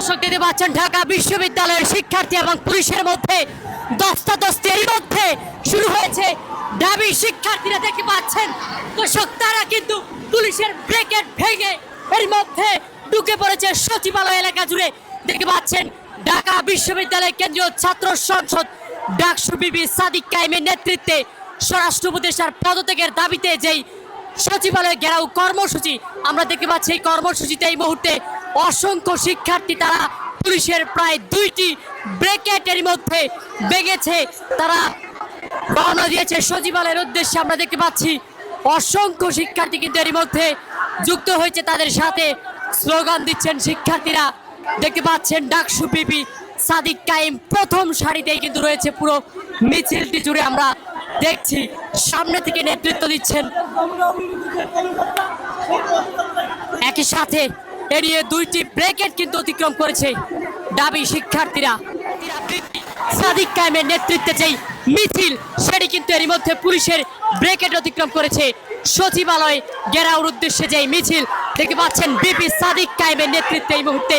দর্শক দেখতে পাচ্ছেন ঢাকা বিশ্ববিদ্যালয়ের শিক্ষার্থী এবং পুলিশের মধ্যে ধস্তাধস্তির মধ্যে শুরু হয়েছে। ঢাবি শিক্ষার্থীরা দেখতে পাচ্ছেন দর্শক, তারা কিন্তু পুলিশের ব্রেকেট ভেঙে এর মধ্যে ঢুকে পড়েছে সচিবালয় এলাকা জুড়ে। দেখতে পাচ্ছেন ঢাকা বিশ্ববিদ্যালয় কেন্দ্রীয় ছাত্র সংসদ ডাকসু বিবি সাদিক কায়েমের নেতৃত্বে স্বরাষ্ট্র উপদেষ্টার পদত্যাগের দাবিতে যেই সচিবালয় ঘেরাও কর্মসূচি আমরা দেখতে পাচ্ছি, এই কর্মসূচিতে এই মুহূর্তে অসংখ্য শিক্ষার্থী তারা পুলিশের প্রায় 2টি ব্রেকেটের মধ্যে ভেঙেছে, তারা রওনা দিয়েছে সচিবালয়ের উদ্দেশ্যে। আমরা দেখতে পাচ্ছি অসংখ্য শিক্ষার্থী কিন্তু এর মধ্যে যুক্ত হয়েছে, তাদের সাথে স্লোগান দিচ্ছেন শিক্ষার্থীরা। দেখতে পাচ্ছেন ডাকসু বিবি সাদিক কায়েম প্রথম সারিতেই কিন্তু রয়েছে পুরো মিছিলটি জুড়ে। আমরা দেখছি সামনে থেকে নেতৃত্ব দিচ্ছেন। একই সাথে এড়িয়ে 2টি ব্রেকেট কিন্তু অতিক্রম করেছে ঢাবি শিক্ষার্থীরা। সাদিক কায়েমের নেতৃত্বে যেই মিছিল সেটি কিন্তু এরই মধ্যে পুলিশের ব্রেকেট অতিক্রম করেছে। সচিবালয় ঘেরাওর উদ্দেশ্যে যেই মিছিল দেখতে পাচ্ছেন বিপি সাদিক কায়েমের নেতৃত্বে এই মুহূর্তে।